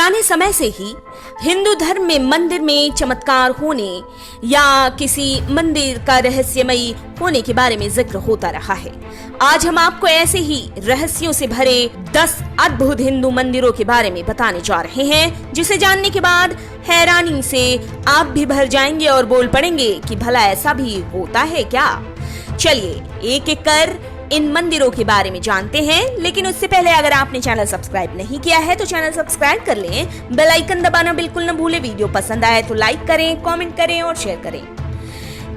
पुराने समय से ही हिंदू धर्म में मंदिर में चमत्कार होने या किसी मंदिर का रहस्यमयी होने के बारे में जिक्र होता रहा है। आज हम आपको ऐसे ही रहस्यों से भरे 10 अद्भुत हिंदू मंदिरों के बारे में बताने जा रहे हैं, जिसे जानने के बाद हैरानी से आप भी भर जाएंगे और बोल पड़ेंगे कि भला ऐसा भी होता है क्या। चलिए एक एक कर इन मंदिरों के बारे में जानते हैं, लेकिन उससे पहले अगर आपने चैनल सब्सक्राइब नहीं किया है तो चैनल सब्सक्राइब कर लें, बेल आइकन दबाना बिल्कुल न भूलें। वीडियो पसंद आए तो लाइक करें, कमेंट करें और शेयर करें।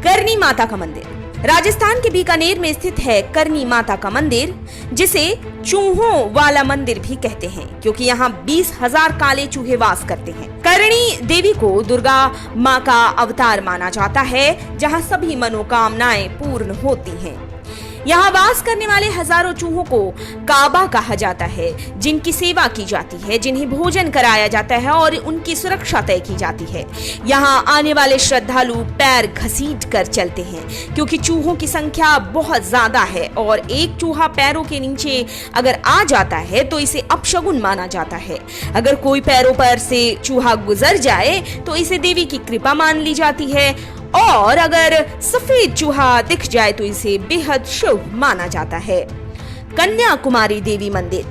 करनी माता का मंदिर राजस्थान के बीकानेर में स्थित है। करनी माता का मंदिर, जिसे चूहों वाला मंदिर भी कहते हैं, क्योंकि यहाँ 20,000 काले चूहे वास करते हैं। करणी देवी को दुर्गा माँ का अवतार माना जाता है, जहाँ सभी मनोकामनाएं पूर्ण होती हैं। यहाँ वास करने वाले हजारों चूहों को काबा कहा जाता है, जिनकी सेवा की जाती है, जिन्हें भोजन कराया जाता है और उनकी सुरक्षा तय की जाती है। यहाँ आने वाले श्रद्धालु पैर घसीट कर चलते हैं, क्योंकि चूहों की संख्या बहुत ज्यादा है और एक चूहा पैरों के नीचे अगर आ जाता है तो इसे अपशगुन माना जाता है। अगर कोई पैरों पर से चूहा गुजर जाए तो इसे देवी की कृपा मान ली जाती है, और अगर सफेद चूहा दिख जाए तो इसे बेहद शुभ माना जाता है। कन्याकुमारी देवी मंदिर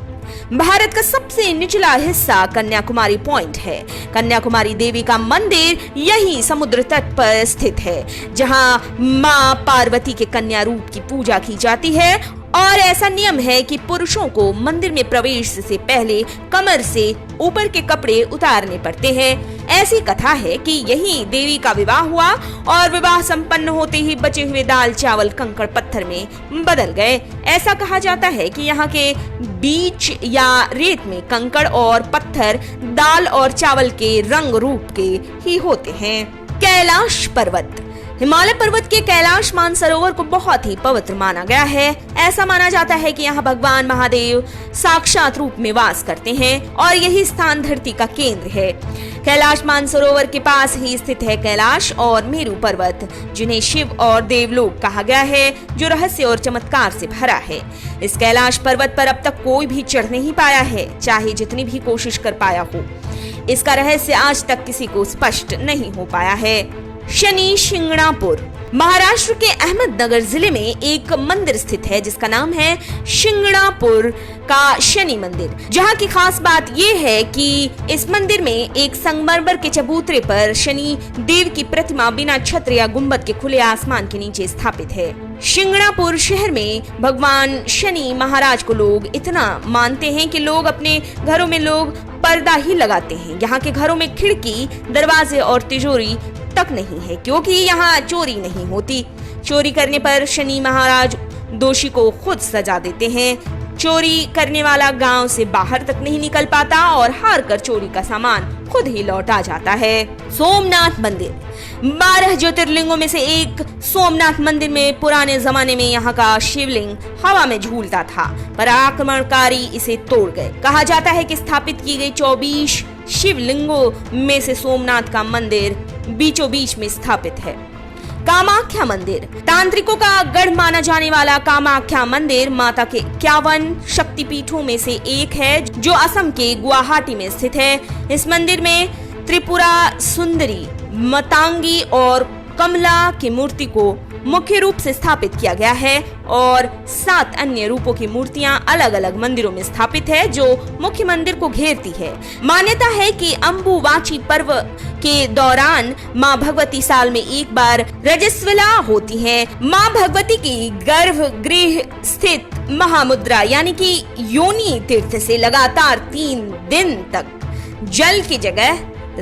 भारत का सबसे निचला हिस्सा कन्याकुमारी पॉइंट है। कन्याकुमारी देवी का मंदिर यही समुद्र तट पर स्थित है, जहां मां पार्वती के कन्या रूप की पूजा की जाती है। और ऐसा नियम है कि पुरुषों को मंदिर में प्रवेश से पहले कमर से ऊपर के कपड़े उतारने पड़ते हैं। ऐसी कथा है कि यही देवी का विवाह हुआ और विवाह संपन्न होते ही बचे हुए दाल चावल कंकड़ पत्थर में बदल गए। ऐसा कहा जाता है कि यहाँ के बीच या रेत में कंकड़ और पत्थर दाल और चावल के रंग रूप के ही होते हैं। कैलाश पर्वत हिमालय पर्वत के कैलाश मानसरोवर को बहुत ही पवित्र माना गया है। ऐसा माना जाता है कि यहाँ भगवान महादेव साक्षात रूप में वास करते हैं और यही स्थान धरती का केंद्र है। कैलाश मानसरोवर के पास ही स्थित है कैलाश और मेरू पर्वत, जिन्हें शिव और देवलोक कहा गया है, जो रहस्य और चमत्कार से भरा है। इस कैलाश पर्वत पर अब तक कोई भी चढ़ नहीं पाया है, चाहे जितनी भी कोशिश कर पाया हो। इसका रहस्य आज तक किसी को स्पष्ट नहीं हो पाया है। शनि शिंगणापुर महाराष्ट्र के अहमदनगर जिले में एक मंदिर स्थित है, जिसका नाम है शिंगणापुर का शनि मंदिर। जहाँ की खास बात यह है कि इस मंदिर में एक संगमरमर के चबूतरे पर शनि देव की प्रतिमा बिना छत्र या गुंबद के खुले आसमान के नीचे स्थापित है। शिंगणापुर शहर में भगवान शनि महाराज को लोग इतना मानते हैं कि लोग अपने घरों में पर्दा ही लगाते हैं। यहाँ के घरों में खिड़की, दरवाजे और तिजोरी तक नहीं है, क्योंकि यहाँ चोरी नहीं होती। चोरी करने पर शनि महाराज दोषी को खुद सजा देते हैं। चोरी करने वाला गांव से बाहर तक नहीं निकल पाता और हार कर चोरी का सामान खुद ही लौट आ जाता है। सोमनाथ मंदिर 12 ज्योतिर्लिंगों में से एक सोमनाथ मंदिर में पुराने जमाने में यहाँ का शिवलिंग हवा में झूलता था, पर आक्रमणकारी इसे तोड़ गए। कहा जाता है कि स्थापित की गई 24 शिवलिंगों में से सोमनाथ का मंदिर बीचों बीच में स्थापित है। कामाख्या मंदिर तांत्रिकों का गढ़ माना जाने वाला कामाख्या मंदिर माता के 51 शक्तिपीठों में से एक है, जो असम के गुवाहाटी में स्थित है। इस मंदिर में त्रिपुरा सुंदरी, मतंगी और कमला की मूर्ति को मुख्य रूप से स्थापित किया गया है और 7 अन्य रूपों की मूर्तियां अलग अलग मंदिरों में स्थापित है, जो मुख्य मंदिर को घेरती है। मान्यता है कि अम्बुवाची पर्व के दौरान मां भगवती साल में एक बार रजस्वला होती हैं। मां भगवती की गर्भगृह स्थित महामुद्रा यानी कि योनि तीर्थ से लगातार 3 दिन तक जल की जगह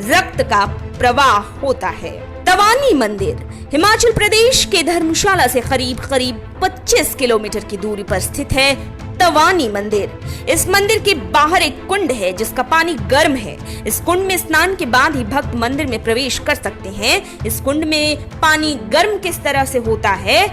रक्त का प्रवाह होता है। तवानी मंदिर हिमाचल प्रदेश के धर्मशाला से करीब 25 किलोमीटर की दूरी पर स्थित है। तवानी मंदिर इस मंदिर के बाहर एक कुंड है, जिसका पानी गर्म है। इस कुंड में स्नान के बाद ही भक्त मंदिर में प्रवेश कर सकते हैं। इस कुंड में पानी गर्म किस तरह से होता है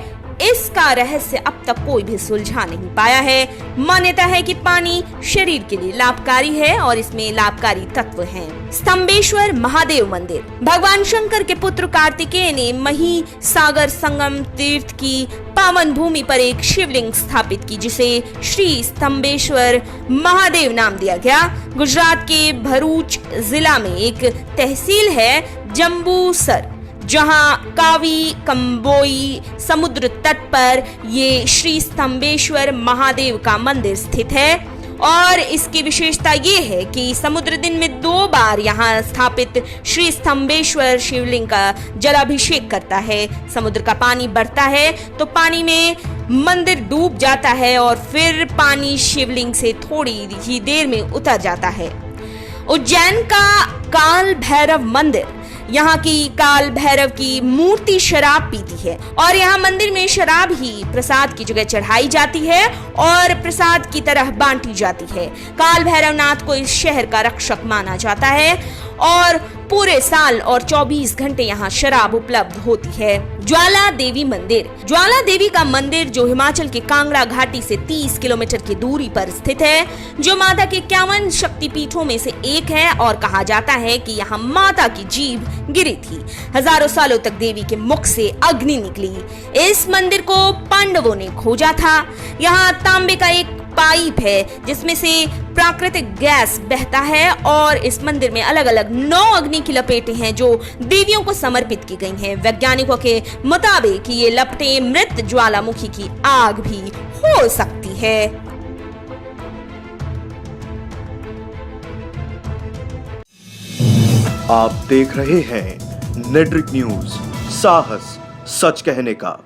इसका रहस्य अब तक कोई भी सुलझा नहीं पाया है। मान्यता है कि पानी शरीर के लिए लाभकारी है और इसमें लाभकारी तत्व हैं। स्तंभेश्वर महादेव मंदिर। भगवान शंकर के पुत्र कार्तिकेय ने मही सागर संगम तीर्थ की पावन भूमि पर एक शिवलिंग स्थापित की, जिसे श्री स्तंभेश्वर महादेव नाम दिया गया। गुजरात के भरूच जिला में एक तहसील है जंबूसर, जहां कावी कंबोई समुद्र तट पर ये श्री स्तंभेश्वर महादेव का मंदिर स्थित है। और इसकी विशेषता ये है कि समुद्र दिन में 2 बार यहाँ स्थापित श्री स्तंभेश्वर शिवलिंग का जलाभिषेक करता है। समुद्र का पानी बढ़ता है तो पानी में मंदिर डूब जाता है और फिर पानी शिवलिंग से थोड़ी ही देर में उतर जाता है। उज्जैन का काल भैरव मंदिर। यहाँ की काल भैरव की मूर्ति शराब पीती है और यहाँ मंदिर में शराब ही प्रसाद की जगह चढ़ाई जाती है और प्रसाद की तरह बांटी जाती है। काल भैरवनाथ को इस शहर का रक्षक माना जाता है और पूरे साल और 24 घंटे यहाँ शराब उपलब्ध होती है। ज्वाला देवी मंदिर। ज्वाला देवी का मंदिर जो हिमाचल के कांगड़ा घाटी से 30 किलोमीटर की दूरी पर स्थित है, जो माता के 51 शक्तिपीठों में से एक है और कहा जाता है कि यहाँ माता की जीभ गिरी थी। हजारों सालों तक देवी के मुख से अग्नि निकली। इस मंदिर को पांडवों ने खोजा था। यहाँ तांबे का एक पाइप है जिसमें से प्राकृतिक गैस बहता है और इस मंदिर में अलग अलग 9 अग्नि की लपेटें हैं जो देवियों को समर्पित की गई हैं। वैज्ञानिकों के मुताबिक ये लपटें मृत ज्वालामुखी की आग भी हो सकती है। आप देख रहे हैं नेट्रिक न्यूज, साहस सच कहने का।